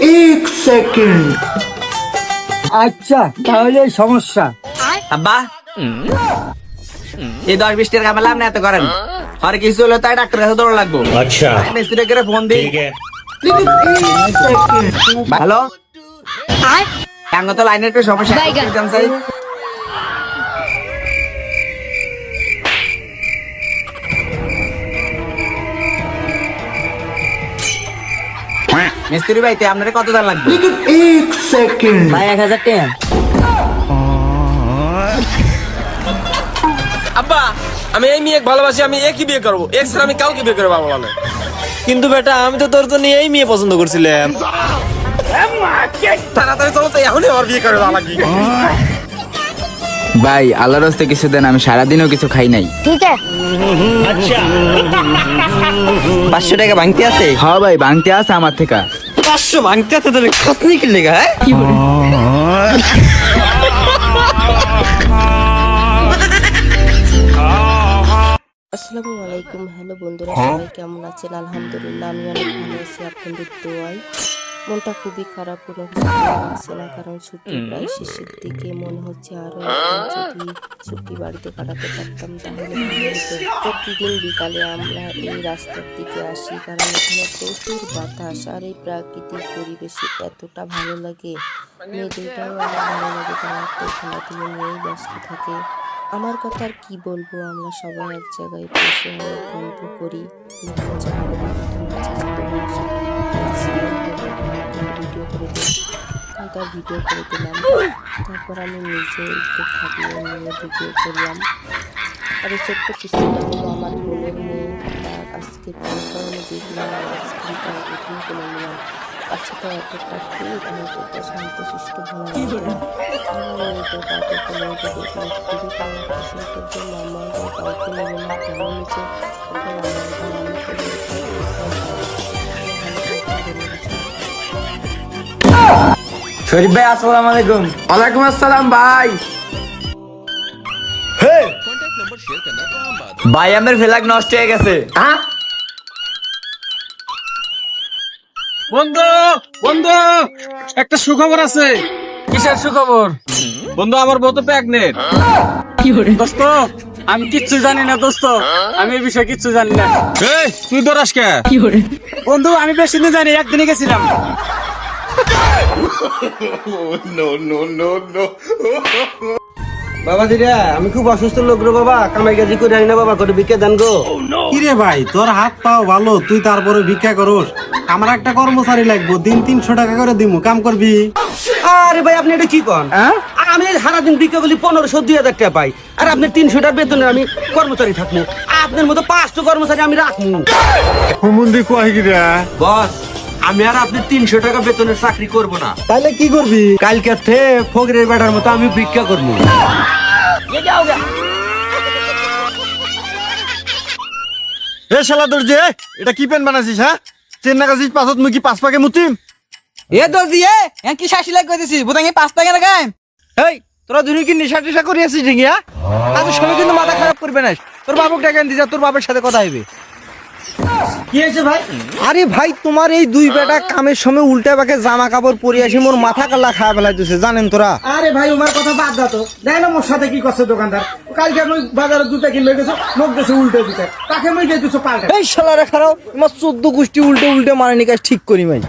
एक सेकंड। আচ্ছা তাহলে এই সমস্যা। আব্বা এই 10-20 টাকা কামালাম না এত করেন আর কিছু হলো তাই ডাক্তারের কাছে দৌড় লাগবো। अच्छा মিস্ত্রি করে ফোন দিই। ठीक है। হ্যালো কেন তো লাইনের একটু সমস্যা চাই। মিস্ত্রি ভাইতে আপনার কত দাম লাগবে? लेकिन एक सेकंड। ভাই 1000 টাকা। আব্বা আমি এই মেয়ে ভালোবাসি, আমি একই বিয়ে করবো, এক ছাড়া আমি কাউকে বিয়ে করবো বলে। কিন্তু বেটা আমি তো তোর জন্য এই মেয়ে পছন্দ করছিলাম। তাড়াতাড়ি চলো তো, এখনই আমার বিয়ে করে দেওয়া লাগবে। ভাই আল্লাহর রাস্তায় কিছু দেন, আমি সারাদিনও কিছু খাই নাই। ठीक है। 500 টাকা ভাঙতে আছে? হ্যাঁ ভাই ভাঙতে আছে আমার থেকে। 500 ভাঙতে আছে তোর খসনি কি লেগা? হ্যাঁ আসসালামু আলাইকুম। হ্যালো বন্ধুরা, সবাই কেমন আছেন? আলহামদুলিল্লাহ আমি অনেক ভালো আছি আপনাদের দোয়ায়। মনটা খুবই খারাপ, কোনো কিছু ভালো লাগছে না, কারণ ছুটি প্রায় শেষের দিকে। মনে হচ্ছে আরো যদি ছুটি বাড়িতে কাটাতে পারতাম তাহলে ভালো হতো। প্রতিদিন বিকালে আমরা এই রাস্তার দিকে আসি, কারণ এখানে প্রচুর বাতাস আর এই প্রাকৃতিক পরিবেশে এতটা ভালো লাগে। মেয়েদেরটাও আমার ভালো লাগে, তারা তো খেলাধুলো নিয়েই ব্যস্ত থাকে। আমার কথা আর কি বলবো, আমরা সবাই এক জায়গায় বসে অনেক গল্প করি, মজা করি। ভিডিও করে দিই, তাই ভিডিও করে দিলাম। তারপর আমি নিজে একটু খাবিয়ে নিয়ে ভিডিও করলাম। আর এই ছোট্ট কিস্তিটা হলো আমার বোনের মেয়ে। তার আজকে পরিকরণে দেখলাম আইসক্রিমটা উঠিয়ে করে নিলাম। বাচ্চাটা এতটা কিউট, এতটা শান্তশিষ্ট ভালো লাগে। আমার মেয়েটা তাকে কোনো দেখলে খুবই কান্না পছন্দ করবে। আমার কাউকে নেবে না, কেন নিচে শরীফ ভাই আসসালামু আলাইকুম। ওয়ালাইকুম আসসালাম ভাই। ভাই আমার ফ্ল্যাগ নষ্ট হয়ে গেছে। হ্যাঁ বন্ধু বন্ধু একটা সুখবর আছে। কিসের সুখবর? বন্ধু আমার বউ তো প্রেগনেন্ট। দোস্ত আমি কিচ্ছু জানি না, দোস্ত আমি এই বিষয়ে কিচ্ছু জানি না। এই তুই দরাস কে? বন্ধু আমি বেশি দিন জানি, একদিনই গেছিলাম। বাবা দিরা আমি খুব অসুস্থ লোক রে বাবা, কামাই কাজি করে আনি না বাবা, করে ভিক্ষা দেন গো। কিরে ভাই তোর হাত পাও ভালো, তুই তারপরে ভিক্ষা করস? আমার একটা কর্মচারী লাগবো, দিন 300 টাকা করে দিমু, কাম করবি? আরে ভাই আপনি এটা কি কন? আমি সারাদিন ভিক্ষা বলি 1500-2000 টাকা পাই, আর আপনি 300 টাকা বেতনে আমি কর্মচারী থাকবো? আপনার মতো 5টা কর্মচারী আমি রাখবো? হুমুন্দি কয় কিরা? বস আমি আর আপনি 300 টাকা বেতনের চাকরি করব না। তাইলে কি করবি? কালকে থেকে ফকিরের বেটার মতো আমি ভিক্ষা করবো। এ শালা তোর যে এটা কি পেন বানাছিস? হ্যাঁ চেন্না কাছিস পাছত মুই কি 5 পাকে মুতিম? এ দর্জি এ কি শাসি লাগ কইতেছিস? বুদাঙ্গি 5 টাকা লাগাই। এই তোরা দুনি কি নেশা টেশা করি আছিস নাকি? হ্যাঁ আজ সবাই কিন্তু মাথা খারাপ করবে না। তোর বাবুক টাকা এনে দিছা, তোর বাবার সাথে কথা হইবে। কি হয়েছে ভাই? আরে ভাই তোমার এই দুই বেটা কামের সময় উল্টা বাকে জামা কাপড় পরে আসি মোর মাথা কাল্লা খাওয়া ফেলাই দিছে, জানেন তোরা? আরে ভাই ওমার কথা বাদ দাও তো, দেখ না মোর সাথে কি করছে দোকানদার। কালকে আমি বাজারে দুটা কিনলে গেছো, মুখ গেছে উল্টে দিতে, তাকে মই দিয়ে দিছো পাল্টা। এই শালারা খারাপ, তোমার 14 গোষ্ঠী উল্টে উল্টে মারেনি কাজ ঠিক করি ভাই।